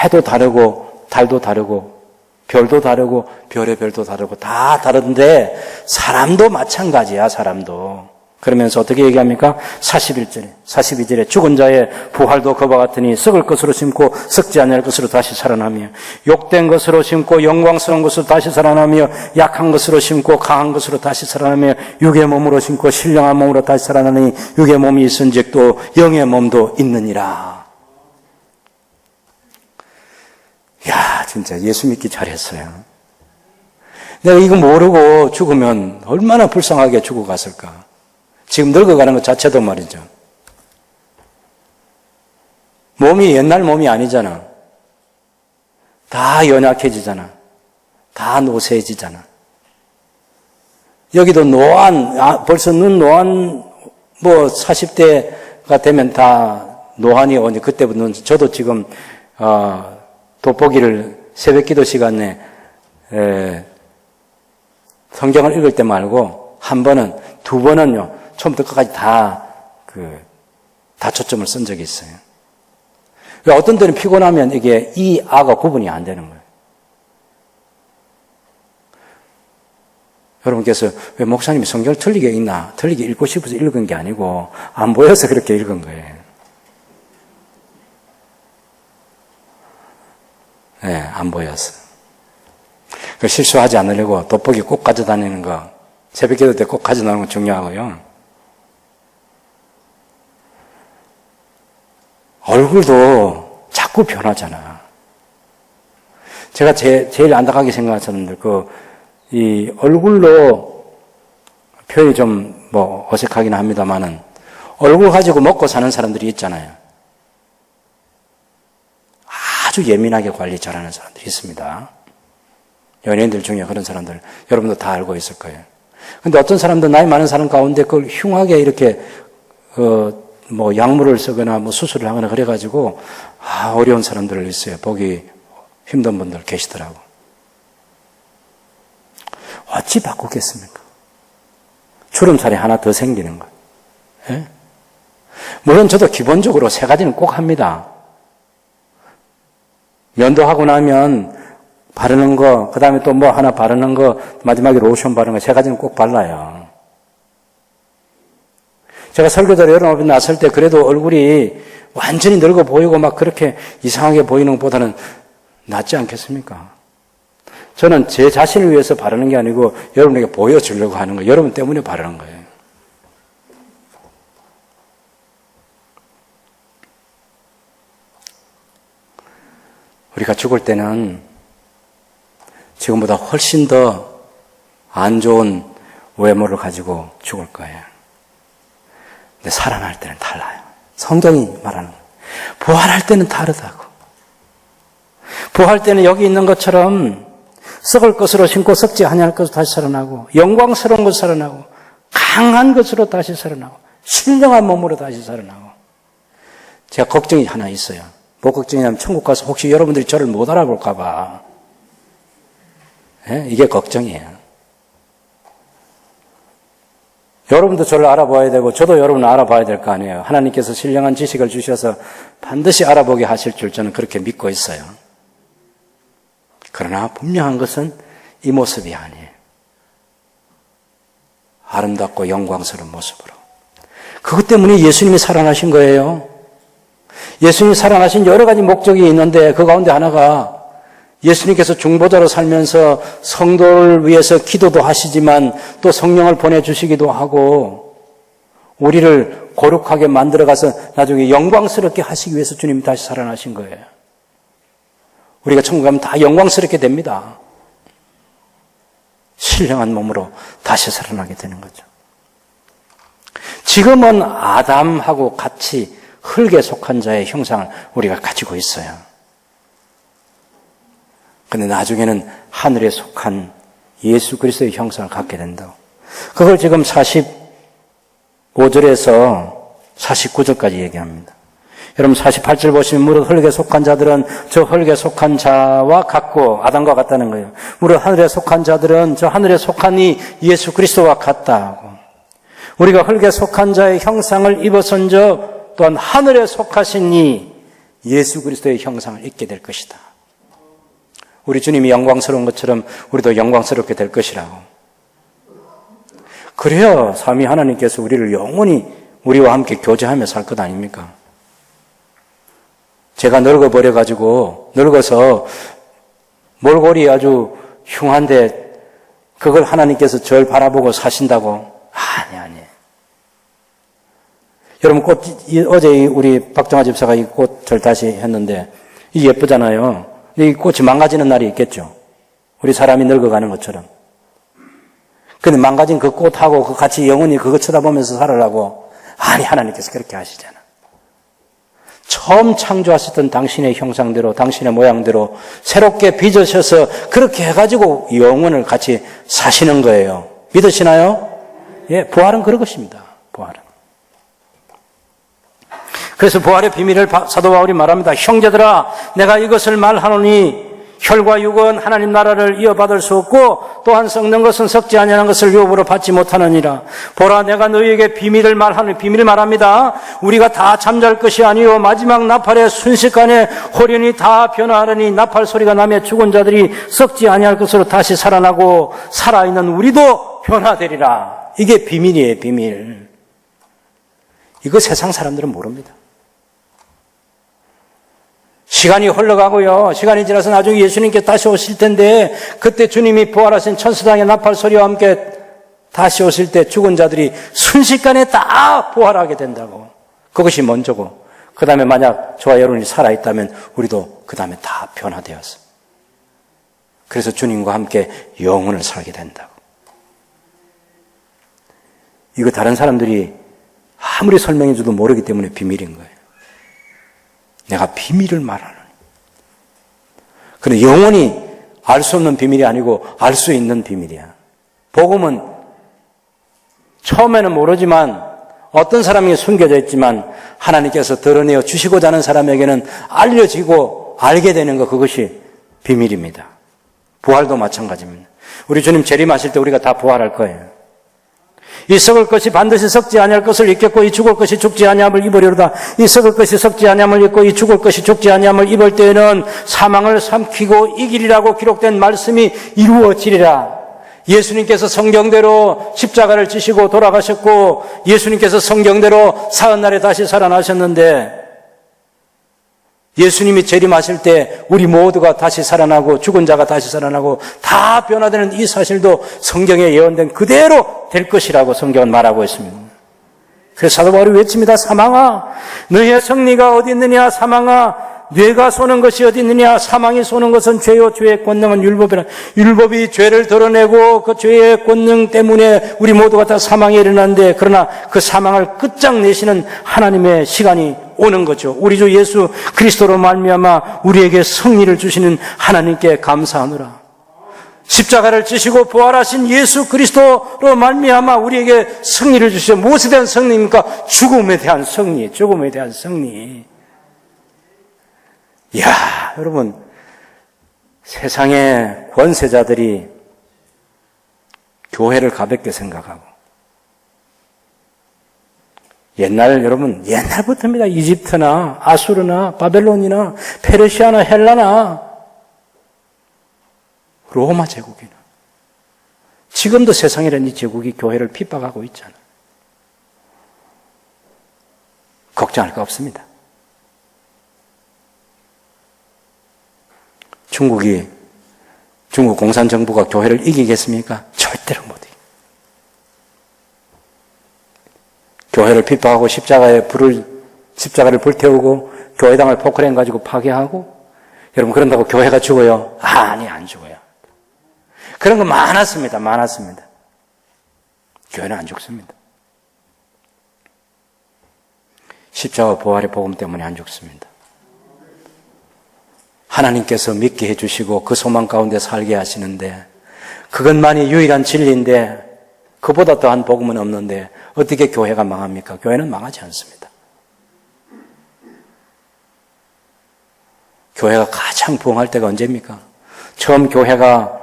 해도 다르고 달도 다르고 별도 다르고 별의 별도 다르고 다 다른데 사람도 마찬가지야. 사람도. 그러면서 어떻게 얘기합니까? 42절에 죽은 자의 부활도 그와 같으니 썩을 것으로 심고 썩지 아니할 것으로 다시 살아나며 욕된 것으로 심고 영광스러운 것으로 다시 살아나며 약한 것으로 심고 강한 것으로 다시 살아나며 육의 몸으로 심고 신령한 몸으로 다시 살아나니 육의 몸이 있은즉 또 영의 몸도 있느니라. 야, 진짜 예수 믿기 잘했어요. 내가 이거 모르고 죽으면 얼마나 불쌍하게 죽어갔을까. 지금 늙어가는 것 자체도 말이죠. 몸이 옛날 몸이 아니잖아. 다 연약해지잖아. 다 노쇠해지잖아. 여기도 노안, 벌써 눈 노안, 40대가 되면 다 노안이 오니 그때부터 저도 지금, 돋보기를 새벽 기도 시간에, 성경을 읽을 때 말고, 두 번은요, 처음부터 끝까지 다 초점을 쓴 적이 있어요. 어떤 때는 피곤하면 이게 이, 아가 구분이 안 되는 거예요. 여러분께서 왜 목사님이 성경을 틀리게 읽나? 틀리게 읽고 싶어서 읽은 게 아니고, 안 보여서 그렇게 읽은 거예요. 네, 안 보여서. 실수하지 않으려고 돋보기 꼭 가져다니는 거, 새벽 기도 때 꼭 가져다니는 거 중요하고요. 얼굴도 자꾸 변하잖아. 제가 제일 안타깝게 생각하는 사람들, 이 얼굴로 표현이 좀 어색하긴 합니다만은, 얼굴 가지고 먹고 사는 사람들이 있잖아요. 아주 예민하게 관리 잘하는 사람들이 있습니다. 연예인들 중에 그런 사람들, 여러분도 다 알고 있을 거예요. 근데 어떤 사람들, 나이 많은 사람 가운데 그걸 흉하게 이렇게, 약물을 쓰거나 수술을 하거나 그래가지고, 어려운 사람들 있어요. 보기 힘든 분들 계시더라고. 어찌 바꾸겠습니까? 주름살이 하나 더 생기는 거예요. 예? 물론 저도 기본적으로 3가지는 꼭 합니다. 면도하고 나면 바르는 거, 그 다음에 또 하나 바르는 거, 마지막에 로션 바르는 거, 3가지는 꼭 발라요. 제가 설교자로 여러 앞에 나설 때 그래도 얼굴이 완전히 늙어 보이고 막 그렇게 이상하게 보이는 것보다는 낫지 않겠습니까? 저는 제 자신을 위해서 바르는 게 아니고 여러분에게 보여주려고 하는 거예요. 여러분 때문에 바르는 거예요. 우리가 죽을 때는 지금보다 훨씬 더 안 좋은 외모를 가지고 죽을 거예요. 근데 살아날 때는 달라요. 성경이 말하는 거예요. 부활할 때는 다르다고. 부활할 때는 여기 있는 것처럼 썩을 것으로 심고 썩지 아니할 것으로 다시 살아나고, 영광스러운 것으로 살아나고, 강한 것으로 다시 살아나고, 신령한 몸으로 다시 살아나고. 제가 걱정이 하나 있어요. 뭐 걱정이냐면 천국 가서 혹시 여러분들이 저를 못 알아볼까 봐. 예? 이게 걱정이에요. 여러분도 저를 알아봐야 되고 저도 여러분을 알아봐야 될 거 아니에요. 하나님께서 신령한 지식을 주셔서 반드시 알아보게 하실 줄 저는 그렇게 믿고 있어요. 그러나 분명한 것은 이 모습이 아니에요. 아름답고 영광스러운 모습으로. 그것 때문에 예수님이 살아나신 거예요. 예수님이 살아나신 여러 가지 목적이 있는데 그 가운데 하나가 예수님께서 중보자로 살면서 성도를 위해서 기도도 하시지만 또 성령을 보내주시기도 하고 우리를 거룩하게 만들어가서 나중에 영광스럽게 하시기 위해서 주님이 다시 살아나신 거예요. 우리가 천국 가면 다 영광스럽게 됩니다. 신령한 몸으로 다시 살아나게 되는 거죠. 지금은 아담하고 같이 흙에 속한 자의 형상을 우리가 가지고 있어요. 그런데 나중에는 하늘에 속한 예수 그리스도의 형상을 갖게 된다고. 그걸 지금 45절에서 49절까지 얘기합니다. 여러분 48절 보시면 무릇 흙에 속한 자들은 저 흙에 속한 자와 같고 아담과 같다는 거예요. 무릇 하늘에 속한 자들은 저 하늘에 속한 이 예수 그리스도와 같다고. 우리가 흙에 속한 자의 형상을 입어선 저 또한 하늘에 속하신 이 예수 그리스도의 형상을 입게 될 것이다. 우리 주님이 영광스러운 것처럼 우리도 영광스럽게 될 것이라고. 그래야 삼위 하나님께서 우리를 영원히 우리와 함께 교제하며 살 것 아닙니까? 제가 늙어서 몰골이 아주 흉한데 그걸 하나님께서 절 바라보고 사신다고? 아니. 여러분 어제 우리 박정아 집사가 이 꽃을 다시 했는데 이 예쁘잖아요. 이 꽃이 망가지는 날이 있겠죠. 우리 사람이 늙어가는 것처럼. 근데 망가진 그 꽃하고 그 같이 영원히 그거 쳐다보면서 살으라고? 아니, 하나님께서 그렇게 하시잖아. 처음 창조하셨던 당신의 형상대로, 당신의 모양대로 새롭게 빚으셔서 그렇게 해가지고 영원을 같이 사시는 거예요. 믿으시나요? 예, 부활은 그런 것입니다. 부활은. 그래서 부활의 비밀을 사도 바울이 말합니다. 형제들아, 내가 이것을 말하노니 혈과 육은 하나님 나라를 이어받을 수 없고 또한 썩는 것은 썩지 아니하는 것을 유업으로 받지 못하느니라. 보라, 내가 너희에게 비밀을 말합니다. 우리가 다 잠잘 것이 아니요 마지막 나팔의 순식간에 호련히 다 변화하려니 나팔 소리가 나며 죽은 자들이 썩지 아니할 것으로 다시 살아나고 살아있는 우리도 변화되리라. 이게 비밀이에요, 비밀. 이거 세상 사람들은 모릅니다. 시간이 흘러가고요. 시간이 지나서 나중에 예수님께 다시 오실 텐데 그때 주님이 부활하신 천사장의 나팔 소리와 함께 다시 오실 때 죽은 자들이 순식간에 다 부활하게 된다고. 그것이 먼저고 그 다음에 만약 저와 여러분이 살아있다면 우리도 그 다음에 다 변화되었어. 그래서 주님과 함께 영원을 살게 된다고. 이거 다른 사람들이 아무리 설명해줘도 모르기 때문에 비밀인 거예요. 내가 비밀을 말하노니. 그런데 영원히 알 수 없는 비밀이 아니고 알 수 있는 비밀이야. 복음은 처음에는 모르지만 어떤 사람에게 숨겨져 있지만 하나님께서 드러내어 주시고자 하는 사람에게는 알려지고 알게 되는 것, 그것이 비밀입니다. 부활도 마찬가지입니다. 우리 주님 재림하실 때 우리가 다 부활할 거예요. 이 썩을 것이 반드시 썩지 아니할 것을 입겠고 이 죽을 것이 죽지 아니함을 입으리로다. 이 썩을 것이 썩지 아니함을 입고 이 죽을 것이 죽지 아니함을 입을 때에는 사망을 삼키고 이기리라고 기록된 말씀이 이루어지리라. 예수님께서 성경대로 십자가를 지시고 돌아가셨고 예수님께서 성경대로 사흘날에 다시 살아나셨는데 예수님이 재림하실 때 우리 모두가 다시 살아나고 죽은 자가 다시 살아나고 다 변화되는 이 사실도 성경에 예언된 그대로 될 것이라고 성경은 말하고 있습니다. 그래서 사도 바울이 외칩니다. 사망아, 너희의 승리가 어디 있느냐? 사망아, 뇌가 쏘는 것이 어디 있느냐? 사망이 쏘는 것은 죄요, 죄의 권능은 율법이라. 율법이 죄를 드러내고 그 죄의 권능 때문에 우리 모두가 다 사망에 일어났는데 그러나 그 사망을 끝장내시는 하나님의 시간이 오는 거죠. 우리 주 예수 그리스도로 말미암아 우리에게 승리를 주시는 하나님께 감사하노라. 십자가를 지시고 부활하신 예수 그리스도로 말미암아 우리에게 승리를 주시죠. 무엇에 대한 승리입니까? 죽음에 대한 승리. 죽음에 대한 승리. 이야, 여러분, 세상의 권세자들이 교회를 가볍게 생각하고 옛날부터입니다. 이집트나 아수르나 바벨론이나 페르시아나 헬라나 로마 제국이나 지금도 세상이라는 이 제국이 교회를 핍박하고 있잖아요. 걱정할 거 없습니다. 중국 공산정부가 교회를 이기겠습니까? 절대로 못 이겨요. 교회를 핍박하고 십자가를 불태우고 교회당을 포크레인 가지고 파괴하고 여러분 그런다고 교회가 죽어요? 아니, 안 죽어요. 그런 거 많았습니다. 많았습니다. 교회는 안 죽습니다. 십자가 부활의 복음 때문에 안 죽습니다. 하나님께서 믿게 해주시고 그 소망 가운데 살게 하시는데 그것만이 유일한 진리인데 그보다 더한 복음은 없는데 어떻게 교회가 망합니까? 교회는 망하지 않습니다. 교회가 가장 부흥할 때가 언제입니까? 처음 교회가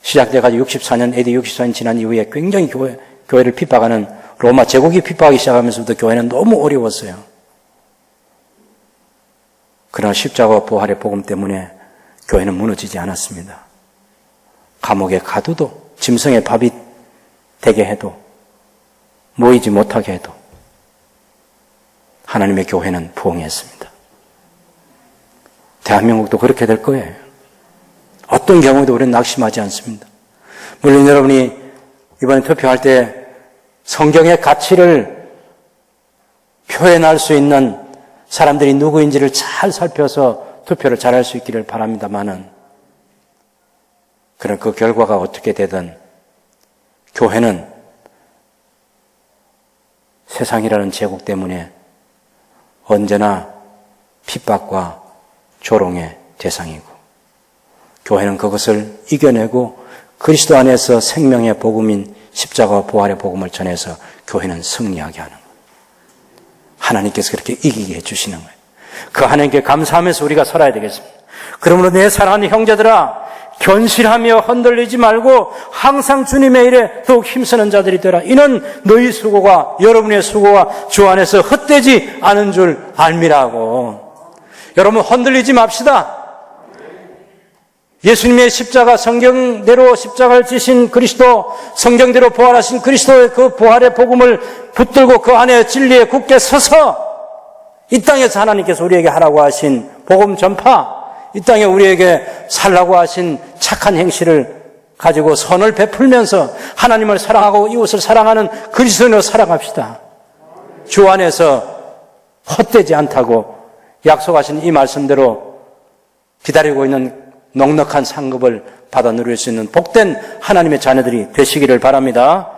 시작돼가지고 64년, AD 64년 지난 이후에 굉장히 교회를 핍박하는 로마 제국이 핍박하기 시작하면서부터 교회는 너무 어려웠어요. 그러나 십자가와 부활의 복음 때문에 교회는 무너지지 않았습니다. 감옥에 가둬도 짐승의 밥이 되게 해도 모이지 못하게 해도 하나님의 교회는 부흥했습니다. 대한민국도 그렇게 될 거예요. 어떤 경우에도 우리는 낙심하지 않습니다. 물론 여러분이 이번에 투표할 때 성경의 가치를 표현할 수 있는 사람들이 누구인지를 잘 살펴서 투표를 잘할 수 있기를 바랍니다마는 그런 그 결과가 어떻게 되든 교회는 세상이라는 제국 때문에 언제나 핍박과 조롱의 대상이고 교회는 그것을 이겨내고 그리스도 안에서 생명의 복음인 십자가와 부활의 복음을 전해서 교회는 승리하게 하는 거예요. 하나님께서 그렇게 이기게 해주시는 거예요. 그 하나님께 감사하면서 우리가 살아야 되겠습니다. 그러므로 내 사랑하는 형제들아 견실하며 흔들리지 말고 항상 주님의 일에 더욱 힘쓰는 자들이 되라. 이는 너희 수고가 여러분의 수고가 주 안에서 헛되지 않은 줄 알미라고. 여러분 흔들리지 맙시다. 예수님의 십자가, 성경대로 십자가를 지신 그리스도, 성경대로 부활하신 그리스도의 그 부활의 복음을 붙들고 그 안에 진리에 굳게 서서 이 땅에서 하나님께서 우리에게 하라고 하신 복음 전파, 이 땅에 우리에게 살라고 하신 착한 행실을 가지고 선을 베풀면서 하나님을 사랑하고 이웃을 사랑하는 그리스도인으로 살아갑시다. 주 안에서 헛되지 않다고 약속하신 이 말씀대로 기다리고 있는 넉넉한 상급을 받아 누릴 수 있는 복된 하나님의 자녀들이 되시기를 바랍니다.